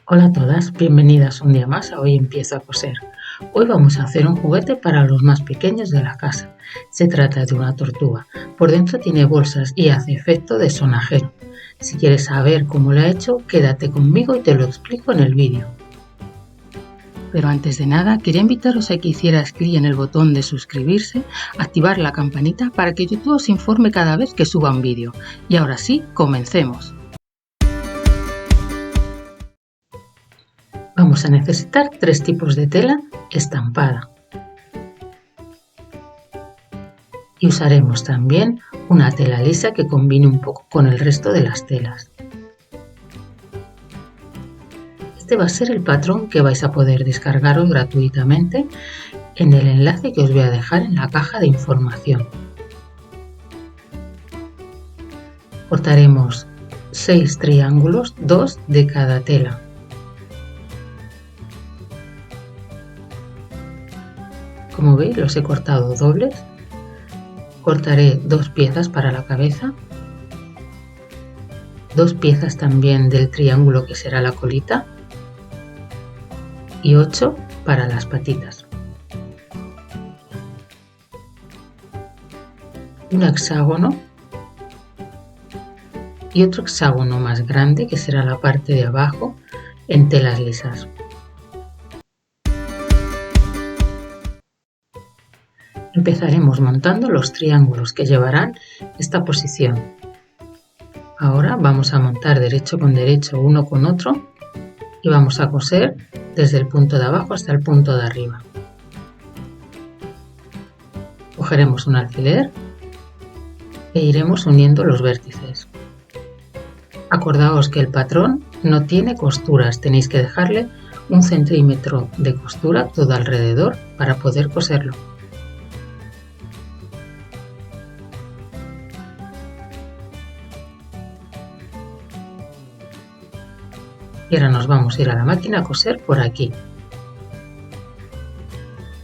Hola a todas, bienvenidas un día más a Hoy Empiezo a Coser. Hoy vamos a hacer un juguete para los más pequeños de la casa. Se trata de una tortuga. Por dentro tiene bolsas y hace efecto de sonajero. Si quieres saber cómo lo he hecho, quédate conmigo y te lo explico en el vídeo. Pero antes de nada, quería invitaros a que hicieras clic en el botón de suscribirse, activar la campanita para que YouTube os informe cada vez que suba un vídeo. Y ahora sí, comencemos. Vamos a necesitar tres tipos de tela estampada y usaremos también una tela lisa que combine un poco con el resto de las telas. Este va a ser el patrón que vais a poder descargaros gratuitamente en el enlace que os voy a dejar en la caja de información. Cortaremos 6 triángulos, 2 de cada tela. Como veis, los he cortado dobles. Cortaré 2 piezas para la cabeza, 2 piezas también del triángulo que será la colita y 8 para las patitas. Un hexágono y otro hexágono más grande que será la parte de abajo en telas lisas. Empezaremos montando los triángulos que llevarán esta posición. Ahora vamos a montar derecho con derecho uno con otro y vamos a coser desde el punto de abajo hasta el punto de arriba. Cogeremos un alfiler e iremos uniendo los vértices. Acordaos que el patrón no tiene costuras, tenéis que dejarle 1 centímetro de costura todo alrededor para poder coserlo. Y ahora nos vamos a ir a la máquina a coser por aquí.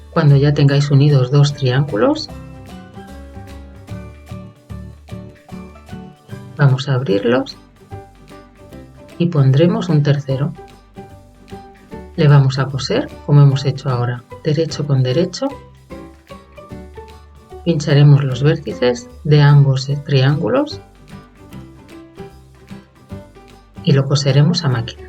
Cuando ya tengáis unidos 2 triángulos, vamos a abrirlos y pondremos un tercero. Le vamos a coser como hemos hecho ahora, derecho con derecho. Pincharemos los vértices de ambos triángulos y lo coseremos a máquina.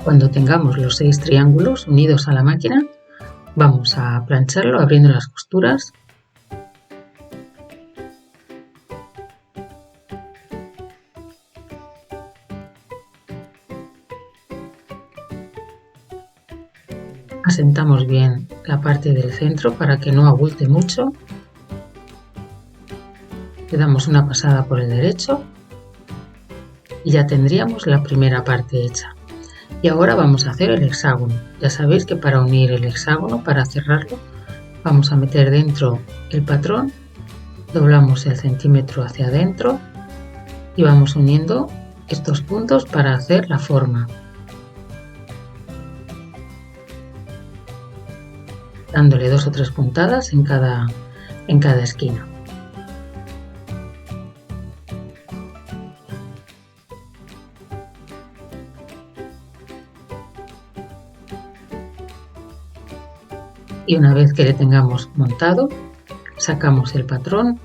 Cuando tengamos los 6 triángulos unidos a la máquina, vamos a plancharlo abriendo las costuras . Asentamos bien la parte del centro para que no abulte mucho. Le damos una pasada por el derecho y ya tendríamos la primera parte hecha. Y ahora vamos a hacer el hexágono. Ya sabéis que para unir el hexágono, para cerrarlo, vamos a meter dentro el patrón, doblamos el centímetro hacia adentro y vamos uniendo estos puntos para hacer la forma, dándole 2 o 3 puntadas en cada esquina. Y una vez que le tengamos montado, sacamos el patrón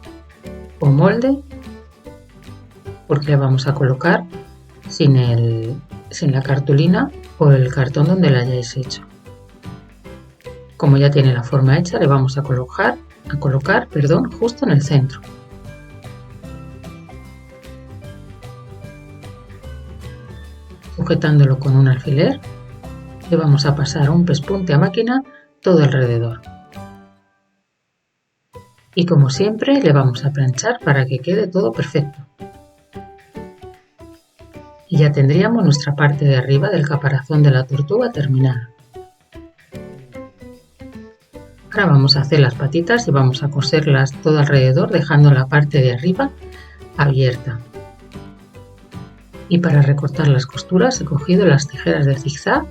o molde, porque le vamos a colocar sin la cartulina o el cartón donde la hayáis hecho. Como ya tiene la forma hecha, le vamos a colocar justo en el centro. Sujetándolo con un alfiler, le vamos a pasar un pespunte a máquina todo alrededor. Y como siempre, le vamos a planchar para que quede todo perfecto. Y ya tendríamos nuestra parte de arriba del caparazón de la tortuga terminada. Ahora vamos a hacer las patitas y vamos a coserlas todo alrededor, dejando la parte de arriba abierta. Y para recortar las costuras he cogido las tijeras de zigzag,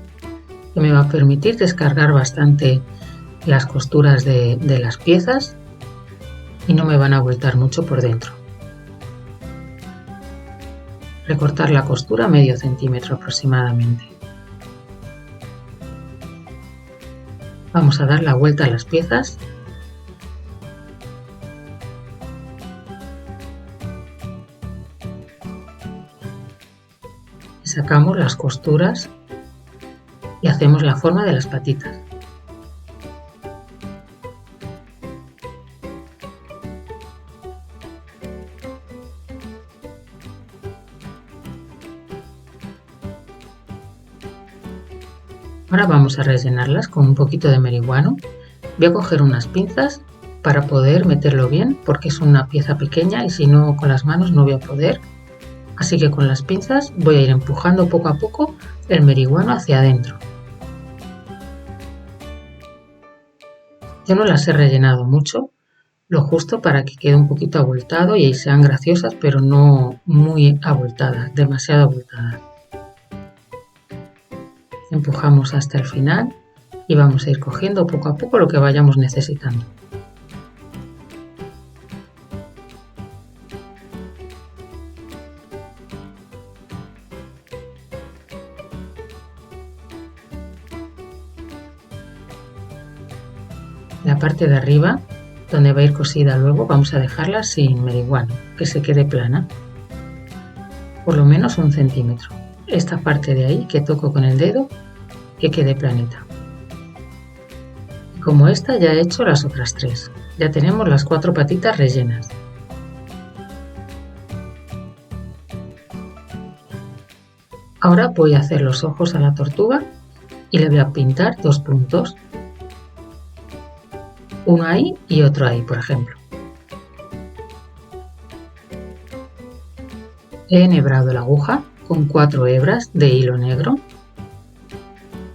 que me va a permitir descargar bastante las costuras de las piezas y no me van a abultar mucho por dentro. Recortar la costura medio centímetro aproximadamente. Vamos a dar la vuelta a las piezas y sacamos las costuras y hacemos la forma de las patitas. Ahora vamos a rellenarlas con un poquito de meriguano. Voy a coger unas pinzas para poder meterlo bien porque es una pieza pequeña y si no con las manos no voy a poder. Así que con las pinzas voy a ir empujando poco a poco el meriguano hacia adentro. Yo no las he rellenado mucho, lo justo para que quede un poquito abultado y sean graciosas, pero no muy abultadas, demasiado abultadas. Empujamos hasta el final y vamos a ir cogiendo poco a poco lo que vayamos necesitando. La parte de arriba, donde va a ir cosida luego, vamos a dejarla sin meriguano, que se quede plana, por lo menos 1 centímetro. Esta parte de ahí que toco con el dedo, que quede planita. Y como esta ya he hecho las otras 3, ya tenemos las 4 patitas rellenas. Ahora voy a hacer los ojos a la tortuga y le voy a pintar 2 puntos. Uno ahí y otro ahí, por ejemplo. He enhebrado la aguja con 4 hebras de hilo negro.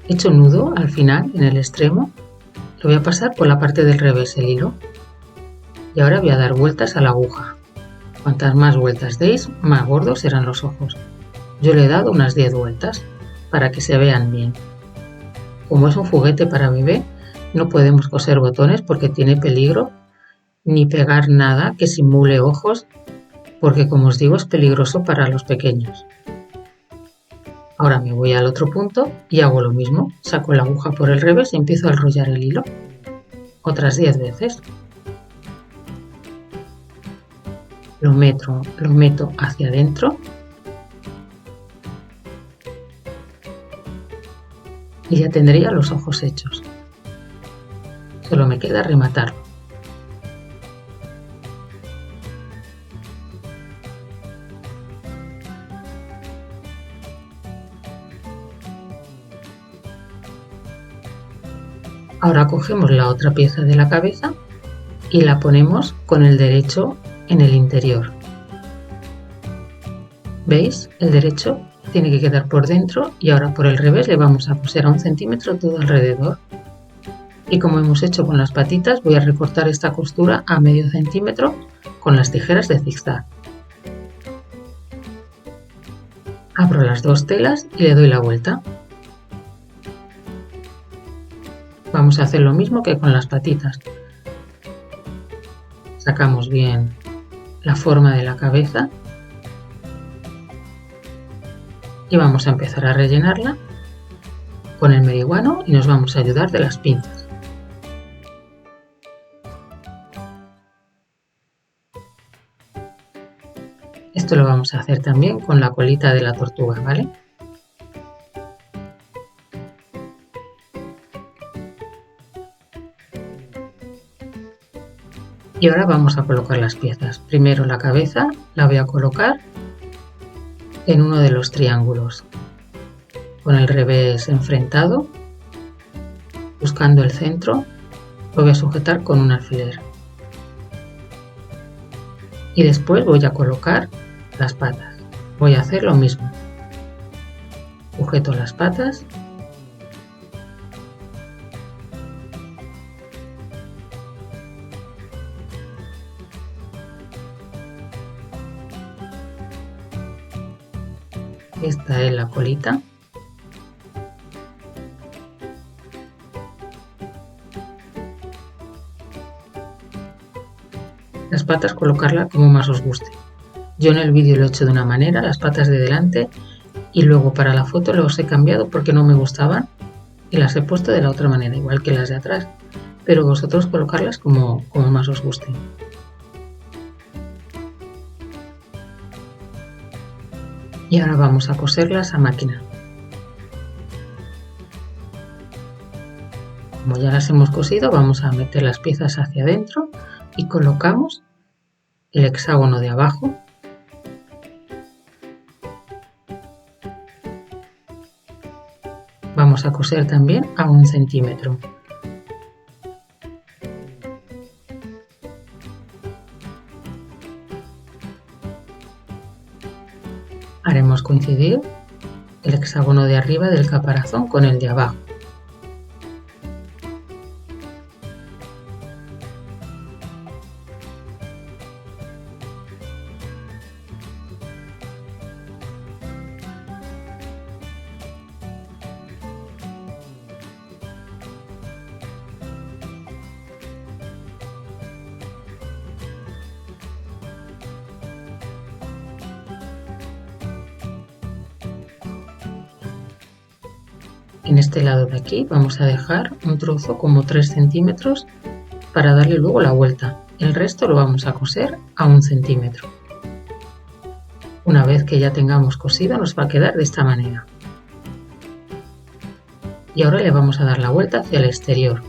He hecho nudo al final en el extremo. Lo voy a pasar por la parte del revés el hilo. Y ahora voy a dar vueltas a la aguja. Cuantas más vueltas deis, más gordos serán los ojos. Yo le he dado unas 10 vueltas para que se vean bien. Como es un juguete para bebé, no podemos coser botones porque tiene peligro, ni pegar nada que simule ojos, porque como os digo es peligroso para los pequeños. Ahora me voy al otro punto y hago lo mismo, saco la aguja por el revés y empiezo a enrollar el hilo, otras 10 veces. Lo meto hacia adentro y ya tendría los ojos hechos. Solo me queda rematarlo. Ahora cogemos la otra pieza de la cabeza y la ponemos con el derecho en el interior. ¿Veis? El derecho tiene que quedar por dentro y ahora por el revés le vamos a coser a 1 centímetro todo alrededor. Y como hemos hecho con las patitas, voy a recortar esta costura a medio centímetro con las tijeras de zigzag. Abro las 2 telas y le doy la vuelta. Vamos a hacer lo mismo que con las patitas. Sacamos bien la forma de la cabeza y vamos a empezar a rellenarla con el meriguano y nos vamos a ayudar de las pinzas. Esto lo vamos a hacer también con la colita de la tortuga, ¿vale? Y ahora vamos a colocar las piezas. Primero la cabeza la voy a colocar en uno de los triángulos, con el revés enfrentado, buscando el centro, lo voy a sujetar con un alfiler. Y después voy a colocar las patas. Voy a hacer lo mismo. Sujeto las patas. Esta es la colita. Las patas colocarla como más os guste. Yo en el vídeo lo he hecho de una manera, las patas de delante, y luego para la foto los he cambiado porque no me gustaban y las he puesto de la otra manera, igual que las de atrás, pero vosotros colocarlas como más os guste. Y ahora vamos a coserlas a máquina. Como ya las hemos cosido, vamos a meter las piezas hacia adentro y colocamos el hexágono de abajo. Vamos a coser también a 1 centímetro. Haremos coincidir el hexágono de arriba del caparazón con el de abajo. En este lado de aquí vamos a dejar un trozo como 3 centímetros para darle luego la vuelta. El resto lo vamos a coser a 1 centímetro. Una vez que ya tengamos cosido nos va a quedar de esta manera. Y ahora le vamos a dar la vuelta hacia el exterior.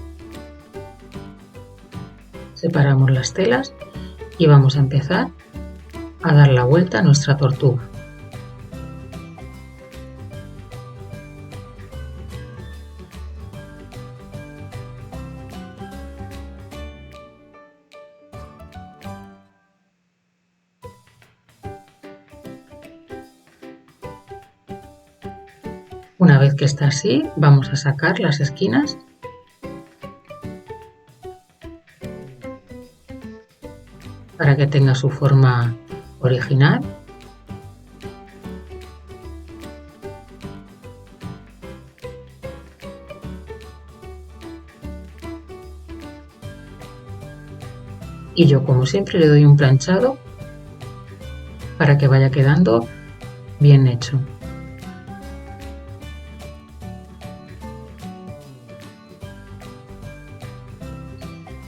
Separamos las telas y vamos a empezar a dar la vuelta a nuestra tortuga. Una vez que está así, vamos a sacar las esquinas para que tenga su forma original. Y yo, como siempre, le doy un planchado para que vaya quedando bien hecho.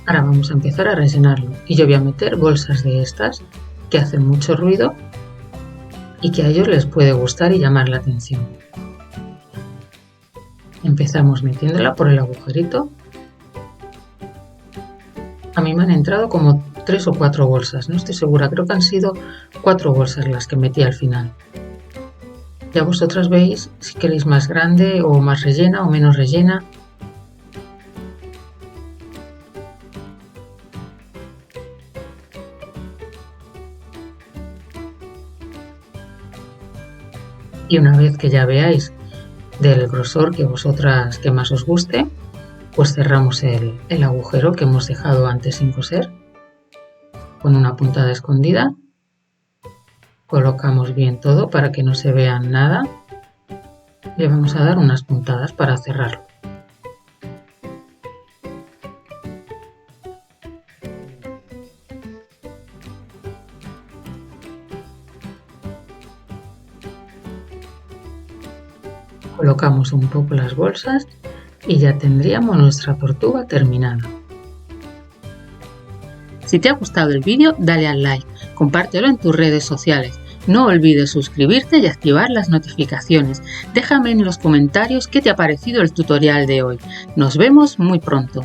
Ahora vamos a empezar a rellenarlo y yo voy a meter bolsas de estas que hacen mucho ruido y que a ellos les puede gustar y llamar la atención. Empezamos metiéndola por el agujerito. A mí me han entrado como 3 o 4 bolsas, no estoy segura, creo que han sido 4 bolsas las que metí al final. Ya vosotras veis si queréis más grande o más rellena o menos rellena. Y una vez que ya veáis del grosor que vosotras que más os guste, pues cerramos el agujero que hemos dejado antes sin coser con una puntada escondida. Colocamos bien todo para que no se vea nada. Le vamos a dar unas puntadas para cerrarlo. Colocamos un poco las bolsas y ya tendríamos nuestra tortuga terminada. Si te ha gustado el vídeo, dale al like, compártelo en tus redes sociales. No olvides suscribirte y activar las notificaciones. Déjame en los comentarios qué te ha parecido el tutorial de hoy. Nos vemos muy pronto.